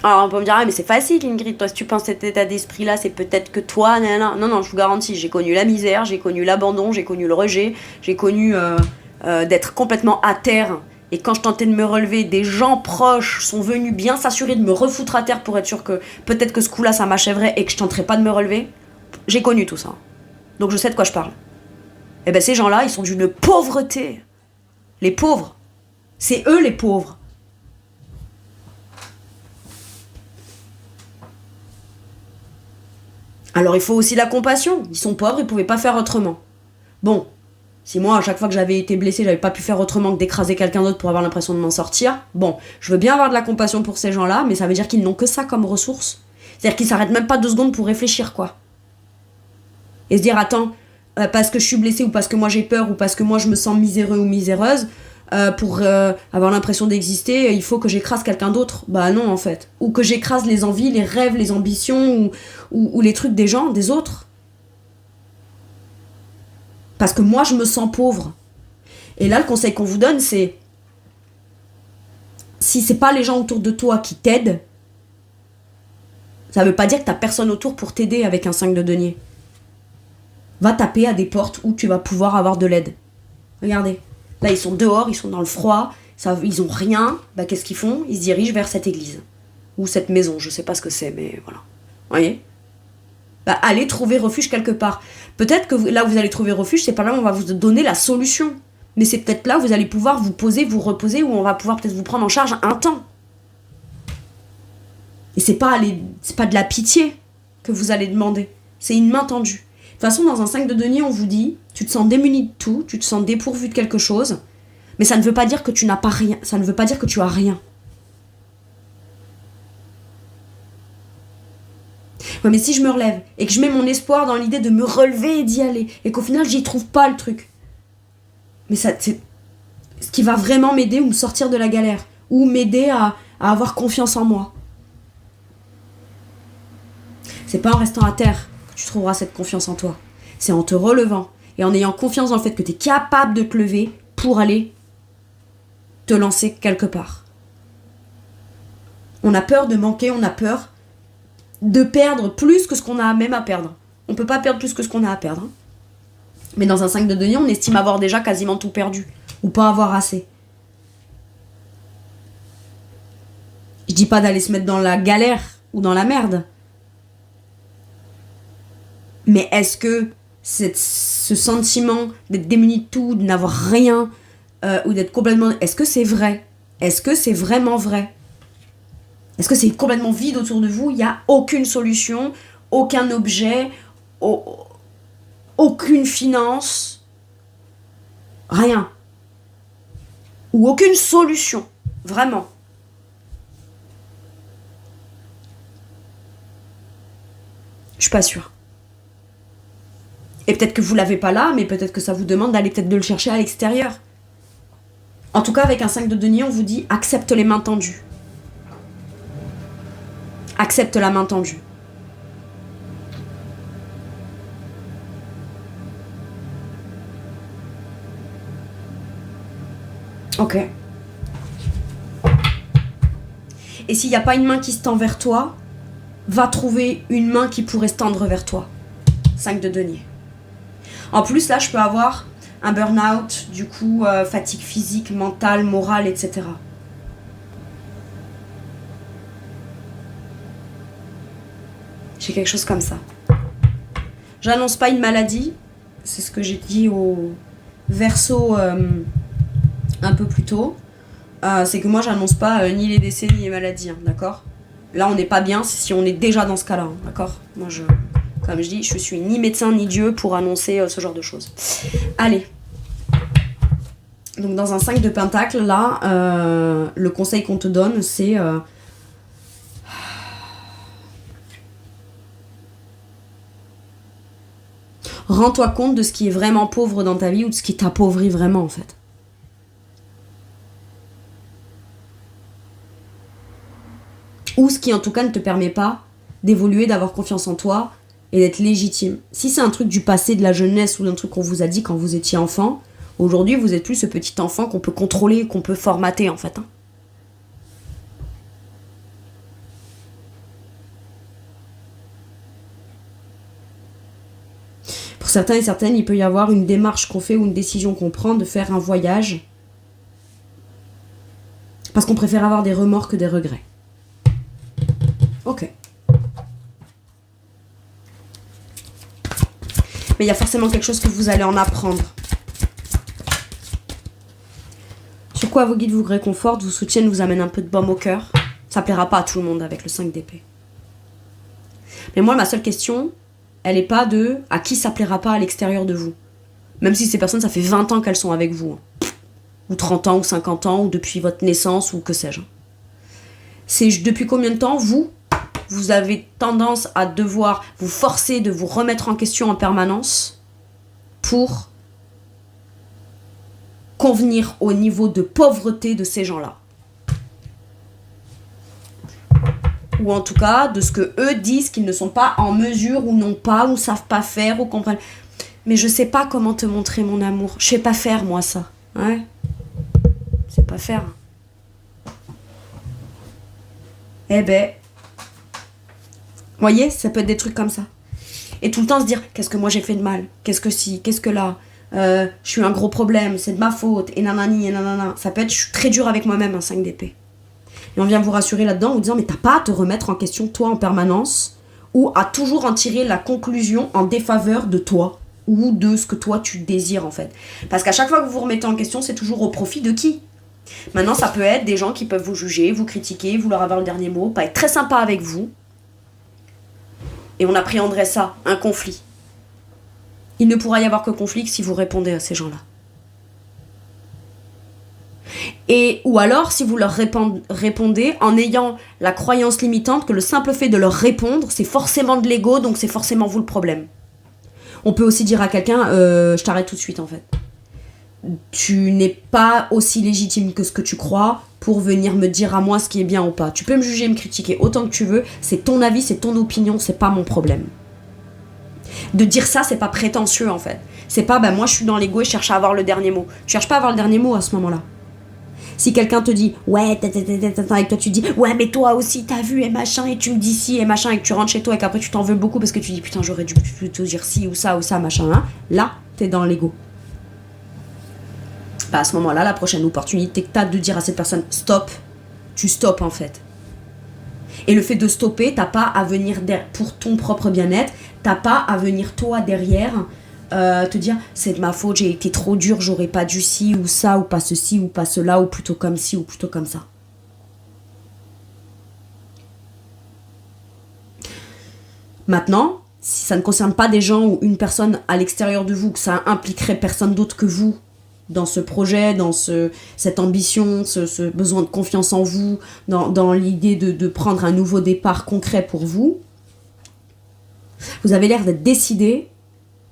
Speaker 1: Alors on peut me dire, ah, mais c'est facile Ingrid, toi si tu penses cet état d'esprit là, c'est peut-être que toi, non, je vous garantis, j'ai connu la misère, j'ai connu l'abandon, j'ai connu le rejet, j'ai connu d'être complètement à terre et quand je tentais de me relever, des gens proches sont venus bien s'assurer de me refoutre à terre pour être sûr que peut-être que ce coup-là ça m'achèverait et que je tenterais pas de me relever, j'ai connu tout ça. Donc je sais de quoi je parle. Et ben ces gens-là, ils sont d'une pauvreté. Les pauvres. C'est eux les pauvres. Alors il faut aussi la compassion. Ils sont pauvres, ils pouvaient pas faire autrement. Bon, si moi, à chaque fois que j'avais été blessée, j'avais pas pu faire autrement que d'écraser quelqu'un d'autre pour avoir l'impression de m'en sortir, bon, je veux bien avoir de la compassion pour ces gens-là, mais ça veut dire qu'ils n'ont que ça comme ressource. C'est-à-dire qu'ils s'arrêtent même pas 2 secondes pour réfléchir, quoi. Et se dire, attends, parce que je suis blessée ou parce que moi j'ai peur ou parce que moi je me sens miséreux ou miséreuse, pour avoir l'impression d'exister, il faut que j'écrase quelqu'un d'autre. Bah non, en fait. Ou que j'écrase les envies, les rêves, les ambitions ou les trucs des gens, des autres. Parce que moi, je me sens pauvre. Et là, le conseil qu'on vous donne, c'est... Si c'est pas les gens autour de toi qui t'aident, ça veut pas dire que t'as personne autour pour t'aider avec un 5 de denier. Va taper à des portes où tu vas pouvoir avoir de l'aide. Regardez. Là, ils sont dehors, ils sont dans le froid, ils ont rien. Bah, qu'est-ce qu'ils font? Ils se dirigent vers cette église. Ou cette maison, je sais pas ce que c'est, mais voilà. Vous voyez? Bah, allez trouver refuge quelque part. Peut-être que là où vous allez trouver refuge, c'est pas là où on va vous donner la solution. Mais c'est peut-être là où vous allez pouvoir vous poser, vous reposer, où on va pouvoir peut-être vous prendre en charge un temps. Et c'est pas de la pitié que vous allez demander. C'est une main tendue. De toute façon, dans un 5 de denier, on vous dit, tu te sens démuni de tout, tu te sens dépourvu de quelque chose, mais ça ne veut pas dire que tu n'as pas rien. Ça ne veut pas dire que tu as rien. Ouais, mais si je me relève et que je mets mon espoir dans l'idée de me relever et d'y aller, et qu'au final, j'y trouve pas le truc, mais ça, c'est ce qui va vraiment m'aider ou me sortir de la galère, ou m'aider à avoir confiance en moi. C'est pas en restant à terre que tu trouveras cette confiance en toi. C'est en te relevant et en ayant confiance dans le fait que tu es capable de te lever pour aller te lancer quelque part. On a peur de manquer, on a peur de perdre plus que ce qu'on a même à perdre. On peut pas perdre plus que ce qu'on a à perdre. Mais dans un 5 de denier, on estime avoir déjà quasiment tout perdu. Ou pas avoir assez. Je dis pas d'aller se mettre dans la galère ou dans la merde. Mais est-ce que ce sentiment d'être démuni de tout, de n'avoir rien, ou d'être complètement... Est-ce que c'est vrai? Est-ce que c'est vraiment vrai? Est-ce que c'est complètement vide autour de vous? Il n'y a aucune solution, aucun objet, aucune finance, rien. Ou aucune solution, vraiment. Je suis pas sûre. Et peut-être que vous l'avez pas là, mais peut-être que ça vous demande d'aller peut-être de le chercher à l'extérieur. En tout cas, avec un 5 de denier, on vous dit accepte les mains tendues. Accepte la main tendue. Ok. Et s'il n'y a pas une main qui se tend vers toi, va trouver une main qui pourrait se tendre vers toi. 5 de denier. En plus, là, je peux avoir un burn-out, du coup, fatigue physique, mentale, morale, etc. J'ai quelque chose comme ça. J'annonce pas une maladie, c'est ce que j'ai dit au Verseau un peu plus tôt. C'est que moi, j'annonce pas ni les décès ni les maladies, hein, d'accord? Là, on n'est pas bien si on est déjà dans ce cas-là, hein, d'accord? Moi, comme je dis, je suis ni médecin ni Dieu pour annoncer ce genre de choses. Allez. Donc dans un 5 de pentacle, là, le conseil qu'on te donne, c'est... rends-toi compte de ce qui est vraiment pauvre dans ta vie ou de ce qui t'appauvrit vraiment, en fait. Ou ce qui, en tout cas, ne te permet pas d'évoluer, d'avoir confiance en toi et d'être légitime. Si c'est un truc du passé, de la jeunesse ou d'un truc qu'on vous a dit quand vous étiez enfant, aujourd'hui, vous êtes plus ce petit enfant qu'on peut contrôler, qu'on peut formater, en fait. Hein. Pour certains et certaines, il peut y avoir une démarche qu'on fait ou une décision qu'on prend de faire un voyage Parce qu'on préfère avoir des remords que des regrets. Ok. Mais il y a forcément quelque chose que vous allez en apprendre. Sur quoi vos guides vous réconfortent, vous soutiennent, vous amènent un peu de baume au cœur. Ça plaira pas à tout le monde avec le 5 d'épée. Mais moi, ma seule question, elle est pas de à qui ça plaira pas à l'extérieur de vous. Même si ces personnes, ça fait 20 ans qu'elles sont avec vous. Ou 30 ans, ou 50 ans, ou depuis votre naissance, ou que sais-je. C'est depuis combien de temps, vous avez tendance à devoir vous forcer de vous remettre en question en permanence pour convenir au niveau de pauvreté de ces gens-là. Ou en tout cas, de ce que eux disent qu'ils ne sont pas en mesure, ou n'ont pas, ou savent pas faire, ou comprennent. Mais je sais pas comment te montrer mon amour. Je sais pas faire, moi, ça. Ouais. Je sais pas faire. Eh ben... Vous voyez, ça peut être des trucs comme ça. Et tout le temps se dire, qu'est-ce que moi j'ai fait de mal? Qu'est-ce que si? Qu'est-ce que là? Je suis un gros problème, c'est de ma faute, et nanani, et nanana. Ça peut être, je suis très dur avec moi-même, un 5 d'épée. Et on vient vous rassurer là-dedans en vous disant, mais t'as pas à te remettre en question toi en permanence, ou à toujours en tirer la conclusion en défaveur de toi, ou de ce que toi tu désires en fait. Parce qu'à chaque fois que vous vous remettez en question, c'est toujours au profit de qui? Maintenant, ça peut être des gens qui peuvent vous juger, vous critiquer, vouloir avoir le dernier mot, pas être très sympa avec vous. Et on appréhenderait ça, un conflit. Il ne pourra y avoir que conflit que si vous répondez à ces gens-là. Et, ou alors, si vous leur répondez en ayant la croyance limitante que le simple fait de leur répondre, c'est forcément de l'ego, donc c'est forcément vous le problème. On peut aussi dire à quelqu'un, je t'arrête tout de suite en fait. Tu n'es pas aussi légitime que ce que tu crois pour venir me dire à moi ce qui est bien ou pas. Tu peux me juger, me critiquer autant que tu veux, c'est ton avis, c'est ton opinion, c'est pas mon problème. De dire ça, c'est pas prétentieux en fait. C'est pas, moi je suis dans l'ego et je cherche à avoir le dernier mot. Tu cherches pas à avoir le dernier mot à ce moment-là. Si quelqu'un te dit, ouais, et que toi tu dis, ouais, mais toi aussi t'as vu et machin, et tu me dis si et machin, et que tu rentres chez toi et qu'après tu t'en veux beaucoup parce que tu dis, putain, j'aurais dû plutôt dire si ou ça, machin, hein. Là, t'es dans l'ego. À ce moment-là, la prochaine opportunité que t'as de dire à cette personne, stop, tu stoppes en fait. Et le fait de stopper, t'as pas à venir pour ton propre bien-être, t'as pas à venir toi derrière te dire c'est de ma faute, j'ai été trop dur, j'aurais pas dû ci ou ça, ou pas ceci ou pas cela, ou plutôt comme ci ou plutôt comme ça. Maintenant, si ça ne concerne pas des gens ou une personne à l'extérieur de vous, que ça impliquerait personne d'autre que vous dans ce projet, dans cette ambition, ce besoin de confiance en vous, dans l'idée de prendre un nouveau départ concret pour vous, vous avez l'air d'être décidé.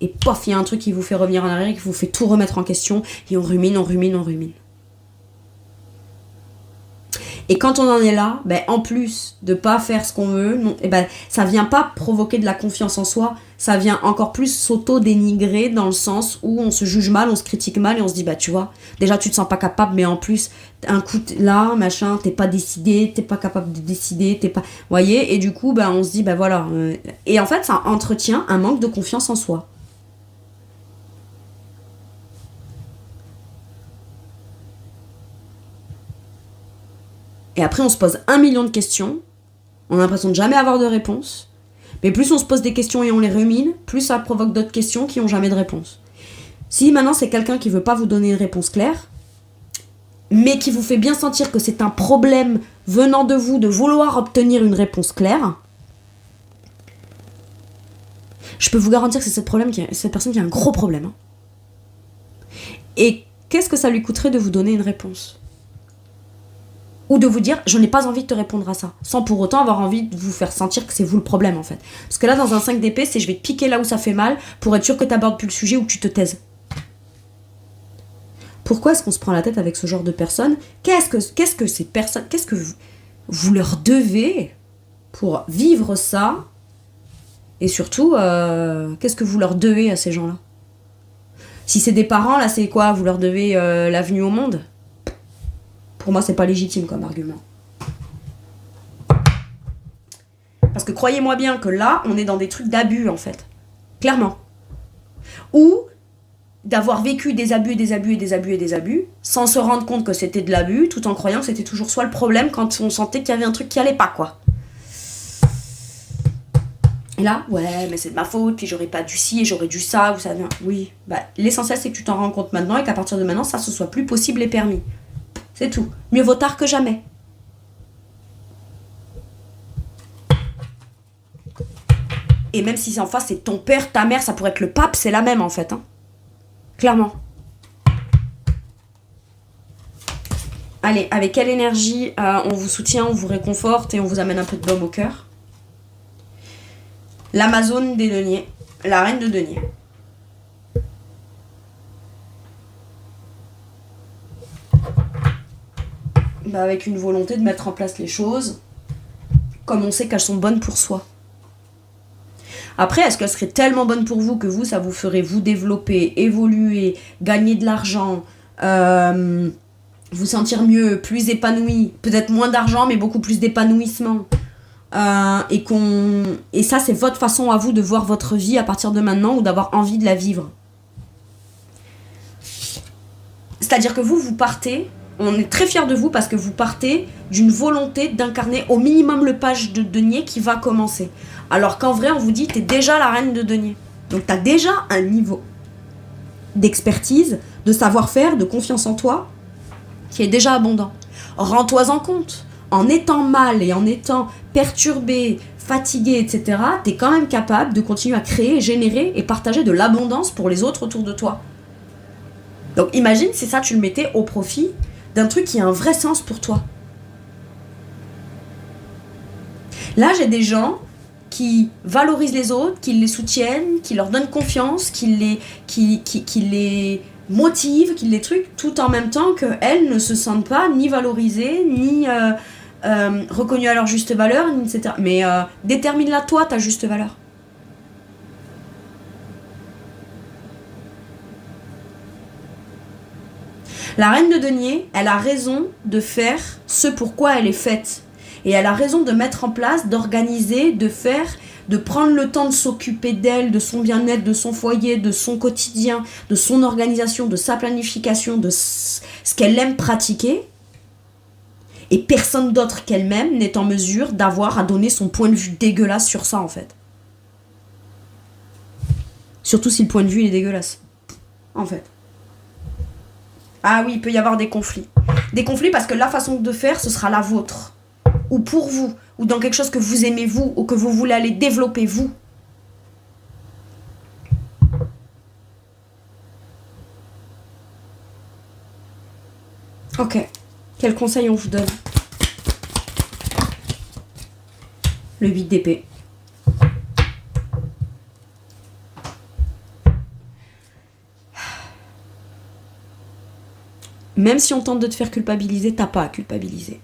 Speaker 1: Et pof, il y a un truc qui vous fait revenir en arrière, qui vous fait tout remettre en question, et on rumine. Et quand on en est là, en plus de pas faire ce qu'on veut, ça vient pas provoquer de la confiance en soi, ça vient encore plus s'auto-dénigrer dans le sens où on se juge mal, on se critique mal, et on se dit, tu vois, déjà tu te sens pas capable, mais en plus, un coup là, machin, t'es pas décidé, t'es pas capable de décider, t'es pas... Vous voyez, et du coup, on se dit, voilà. Et en fait, ça entretient un manque de confiance en soi. Et après, on se pose 1 million de questions. On a l'impression de jamais avoir de réponse. Mais plus on se pose des questions et on les rumine, plus ça provoque d'autres questions qui n'ont jamais de réponse. Si maintenant c'est quelqu'un qui veut pas vous donner une réponse claire, mais qui vous fait bien sentir que c'est un problème venant de vous de vouloir obtenir une réponse claire, je peux vous garantir que c'est cette personne qui a un gros problème. Et qu'est-ce que ça lui coûterait de vous donner une réponse ? Ou de vous dire, je n'ai pas envie de te répondre à ça. Sans pour autant avoir envie de vous faire sentir que c'est vous le problème, en fait. Parce que là, dans un 5 d'épée, c'est je vais te piquer là où ça fait mal pour être sûr que tu n'abordes plus le sujet ou que tu te taises. Pourquoi est-ce qu'on se prend la tête avec ce genre de personnes ? Qu'est-ce que ces personnes... Qu'est-ce que vous leur devez pour vivre ça ? Et surtout, qu'est-ce que vous leur devez à ces gens-là ? Si c'est des parents, là, c'est quoi ? Vous leur devez l'avenue au monde ? Pour moi, c'est pas légitime comme argument. Parce que croyez-moi bien que là, on est dans des trucs d'abus, en fait. Clairement. Ou d'avoir vécu des abus, des abus et des abus et des abus, sans se rendre compte que c'était de l'abus, tout en croyant que c'était toujours soit le problème quand on sentait qu'il y avait un truc qui allait pas, quoi. Et là, ouais, mais c'est de ma faute, puis j'aurais pas dû ci et j'aurais dû ça, ou ça vient. Oui, bah, l'essentiel c'est que tu t'en rends compte maintenant et qu'à partir de maintenant, ça ce soit plus possible et permis. C'est tout. Mieux vaut tard que jamais. Et même si en face c'est ton père, ta mère, ça pourrait être le pape, c'est la même en fait. Hein. Clairement. Allez, avec quelle énergie on vous soutient, on vous réconforte et on vous amène un peu de baume au cœur? L'Amazone des deniers, la reine de deniers. Bah avec une volonté de mettre en place les choses comme on sait qu'elles sont bonnes pour soi. Après, est-ce qu'elles seraient tellement bonnes pour vous que vous, ça vous ferait vous développer, évoluer, gagner de l'argent, vous sentir mieux, plus épanoui, peut-être moins d'argent mais beaucoup plus d'épanouissement, et ça c'est votre façon à vous de voir votre vie à partir de maintenant ou d'avoir envie de la vivre. C'est-à-dire que vous partez, on est très fiers de vous parce que vous partez d'une volonté d'incarner au minimum le page de denier qui va commencer. Alors qu'en vrai on vous dit t'es déjà la reine de denier. Donc t'as déjà un niveau d'expertise, de savoir-faire, de confiance en toi qui est déjà abondant. Rends-toi-en compte. En étant mal et en étant perturbé, fatigué, etc., t'es quand même capable de continuer à créer, générer et partager de l'abondance pour les autres autour de toi. Donc imagine si ça tu le mettais au profit d'un truc qui a un vrai sens pour toi. Là j'ai des gens qui valorisent les autres, qui les soutiennent, qui leur donnent confiance, qui les motivent, qui les trucs, tout en même temps qu'elles ne se sentent pas ni valorisées, ni reconnues à leur juste valeur, etc. Mais détermine-la toi, ta juste valeur. La reine de denier, elle a raison de faire ce pourquoi elle est faite. Et elle a raison de mettre en place, d'organiser, de faire, de prendre le temps de s'occuper d'elle, de son bien-être, de son foyer, de son quotidien, de son organisation, de sa planification, de ce qu'elle aime pratiquer. Et personne d'autre qu'elle-même n'est en mesure d'avoir à donner son point de vue dégueulasse sur ça, en fait. Surtout si le point de vue il est dégueulasse. En fait. Ah oui, il peut y avoir des conflits. Des conflits parce que la façon de faire, ce sera la vôtre. Ou pour vous. Ou dans quelque chose que vous aimez vous. Ou que vous voulez aller développer vous. Ok. Quel conseil on vous donne? Le 8 d'épée. Même si on tente de te faire culpabiliser, t'as pas à culpabiliser.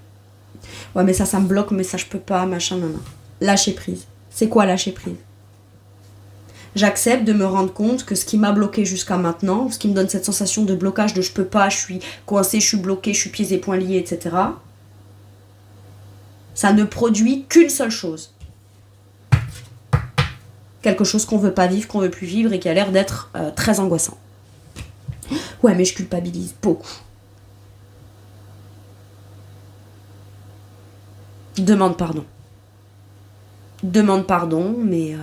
Speaker 1: Ouais, mais ça me bloque, mais ça je peux pas, machin, non. Lâcher prise. C'est quoi lâcher prise? J'accepte de me rendre compte que ce qui m'a bloqué jusqu'à maintenant, ce qui me donne cette sensation de blocage, de je peux pas, je suis coincé, je suis bloqué, je suis pieds et poings liés, etc. Ça ne produit qu'une seule chose. Quelque chose qu'on veut pas vivre, qu'on veut plus vivre et qui a l'air d'être très angoissant. Ouais, mais je culpabilise beaucoup. Demande pardon. Demande pardon, mais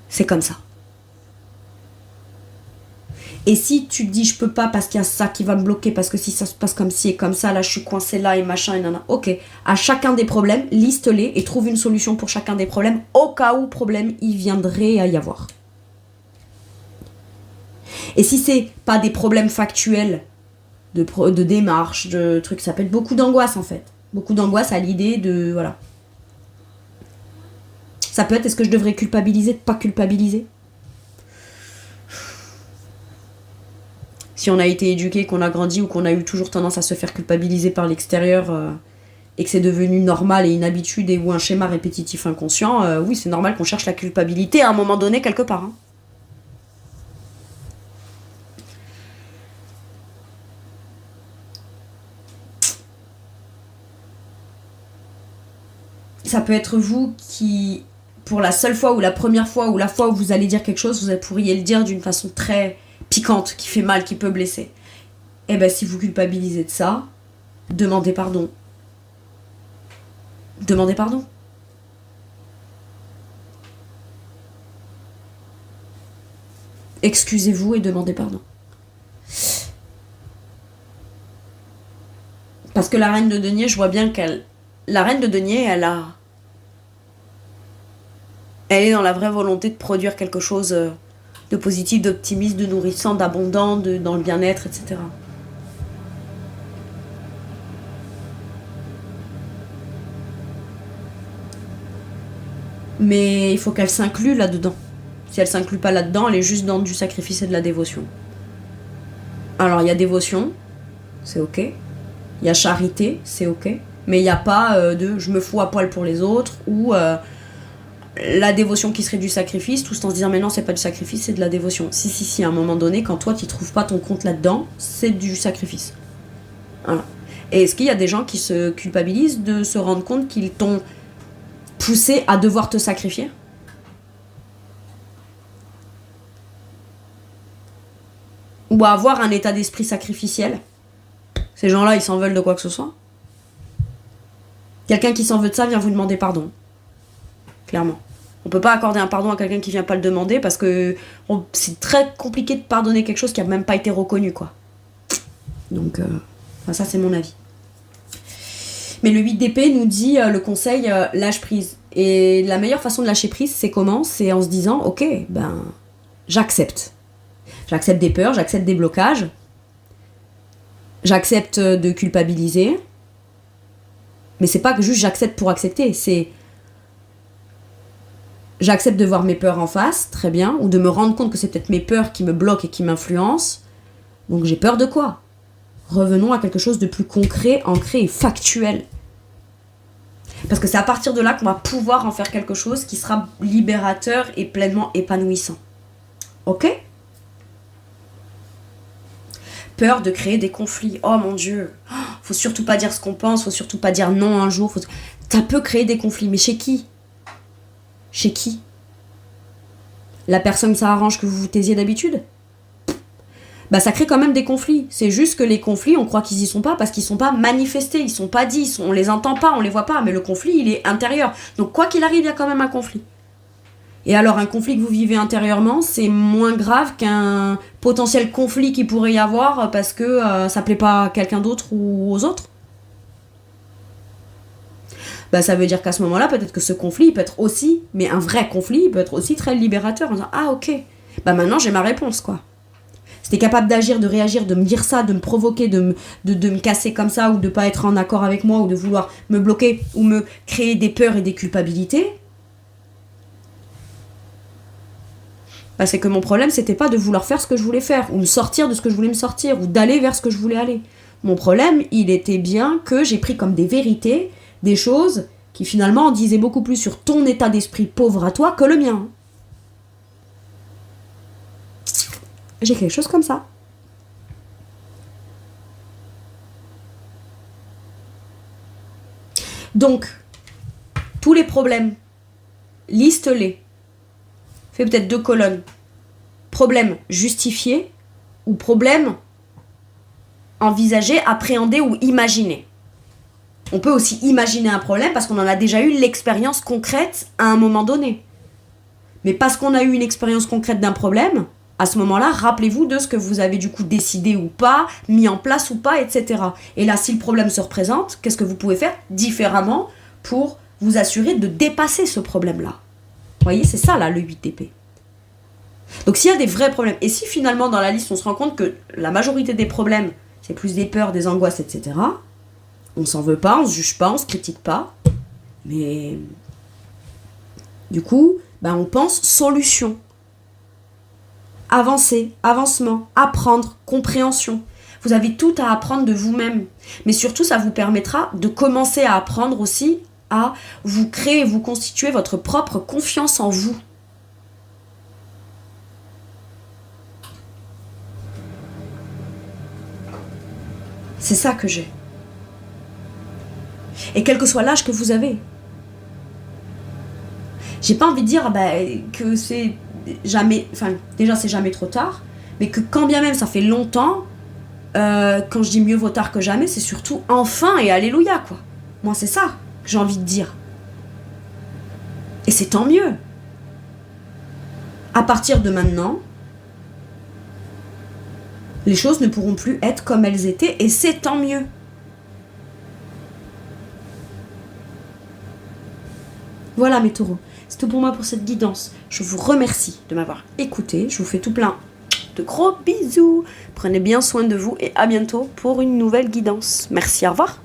Speaker 1: c'est comme ça. Et si tu te dis je peux pas parce qu'il y a ça qui va me bloquer, parce que si ça se passe comme ci et comme ça, là je suis coincée là et machin et nana. Ok, à chacun des problèmes, liste-les et trouve une solution pour chacun des problèmes au cas où problème il viendrait à y avoir. Et si c'est pas des problèmes factuels de démarche, de trucs, ça peut être beaucoup d'angoisse en fait. Beaucoup d'angoisse à l'idée de... Voilà. Ça peut être, est-ce que je devrais culpabiliser, de pas culpabiliser? Si on a été éduqué, qu'on a grandi ou qu'on a eu toujours tendance à se faire culpabiliser par l'extérieur et que c'est devenu normal et une habitude ou un schéma répétitif inconscient, oui, c'est normal qu'on cherche la culpabilité à un moment donné quelque part. Hein. Ça peut être vous qui pour la seule fois ou la première fois ou la fois où vous allez dire quelque chose, vous pourriez le dire d'une façon très piquante, qui fait mal, qui peut blesser. Et ben si vous culpabilisez de ça, demandez pardon. Demandez pardon. Excusez-vous et demandez pardon. Parce que la reine de denier, je vois bien la reine de denier, elle est dans la vraie volonté de produire quelque chose de positif, d'optimiste, de nourrissant, d'abondant, dans le bien-être, etc. Mais il faut qu'elle s'inclue là-dedans. Si elle s'inclut pas là-dedans, elle est juste dans du sacrifice et de la dévotion. Alors il y a dévotion, c'est ok. Il y a charité, c'est ok. Mais il n'y a pas de je me fous à poil pour les autres ou la dévotion qui serait du sacrifice, tout en se disant mais non, c'est pas du sacrifice, c'est de la dévotion. Si, à un moment donné, quand toi tu trouves pas ton compte là-dedans, c'est du sacrifice. Voilà. Et est-ce qu'il y a des gens qui se culpabilisent de se rendre compte qu'ils t'ont poussé à devoir te sacrifier ? Ou à avoir un état d'esprit sacrificiel ? Ces gens-là, ils s'en veulent de quoi que ce soit. Quelqu'un qui s'en veut de ça vient vous demander pardon. Clairement. On peut pas accorder un pardon à quelqu'un qui vient pas le demander parce que c'est très compliqué de pardonner quelque chose qui a même pas été reconnu, quoi. Donc, ça c'est mon avis. Mais le 8 d'épée nous dit le conseil lâche prise. Et la meilleure façon de lâcher prise, c'est comment ? C'est en se disant, ok, ben, j'accepte. J'accepte des peurs, j'accepte des blocages. J'accepte de culpabiliser. Mais c'est pas que juste j'accepte pour accepter, c'est... J'accepte de voir mes peurs en face, très bien, ou de me rendre compte que c'est peut-être mes peurs qui me bloquent et qui m'influencent. Donc j'ai peur de quoi ? Revenons à quelque chose de plus concret, ancré et factuel. Parce que c'est à partir de là qu'on va pouvoir en faire quelque chose qui sera libérateur et pleinement épanouissant. Ok ? Peur de créer des conflits. Oh mon Dieu, faut surtout pas dire ce qu'on pense, faut surtout pas dire non un jour. Ça peut créer des conflits, mais chez qui ? Chez qui ? La personne, ça arrange que vous vous taisiez d'habitude ? Bah ça crée quand même des conflits. C'est juste que les conflits, on croit qu'ils y sont pas parce qu'ils sont pas manifestés, ils sont pas dits, on les entend pas, on les voit pas, mais le conflit, il est intérieur. Donc quoi qu'il arrive, il y a quand même un conflit. Et alors un conflit que vous vivez intérieurement, c'est moins grave qu'un potentiel conflit qu'il pourrait y avoir parce que ça plaît pas à quelqu'un d'autre ou aux autres. Bah ça veut dire qu'à ce moment-là, peut-être que ce conflit, il peut être aussi, mais un vrai conflit, il peut être aussi très libérateur en disant ah ok, bah maintenant j'ai ma réponse quoi. Si t'es capable d'agir, de réagir, de me dire ça, de me provoquer, de me casser comme ça, ou de pas être en accord avec moi, ou de vouloir me bloquer, ou me créer des peurs et des culpabilités, bah c'est que mon problème, c'était pas de vouloir faire ce que je voulais faire, ou me sortir de ce que je voulais me sortir, ou d'aller vers ce que je voulais aller. Mon problème, il était bien que j'ai pris comme des vérités, des choses qui finalement en disaient beaucoup plus sur ton état d'esprit pauvre à toi que le mien. J'ai quelque chose comme ça. Donc, tous les problèmes, liste-les. Fais peut-être 2 colonnes. Problème justifié ou problème envisagé, appréhendé ou imaginé. On peut aussi imaginer un problème parce qu'on en a déjà eu l'expérience concrète à un moment donné. Mais parce qu'on a eu une expérience concrète d'un problème, à ce moment-là, rappelez-vous de ce que vous avez du coup décidé ou pas, mis en place ou pas, etc. Et là, si le problème se représente, qu'est-ce que vous pouvez faire différemment pour vous assurer de dépasser ce problème-là ? Vous voyez, c'est ça là, le 8 d'épée. Donc s'il y a des vrais problèmes, et si finalement dans la liste on se rend compte que la majorité des problèmes, c'est plus des peurs, des angoisses, etc., on s'en veut pas, on se juge pas, on se critique pas, mais du coup, on pense solution. Avancer, avancement, apprendre, compréhension. Vous avez tout à apprendre de vous-même. Mais surtout, ça vous permettra de commencer à apprendre aussi à vous créer, vous constituer votre propre confiance en vous. C'est ça que j'ai. Et quel que soit l'âge que vous avez. J'ai pas envie de dire que c'est jamais... Enfin, déjà, c'est jamais trop tard, mais que quand bien même ça fait longtemps, quand je dis mieux vaut tard que jamais, c'est surtout enfin et alléluia, quoi. Moi, c'est ça que j'ai envie de dire. Et c'est tant mieux. À partir de maintenant, les choses ne pourront plus être comme elles étaient, et c'est tant mieux. Voilà mes taureaux, c'est tout pour moi pour cette guidance. Je vous remercie de m'avoir écouté, je vous fais tout plein de gros bisous. Prenez bien soin de vous et à bientôt pour une nouvelle guidance. Merci, au revoir.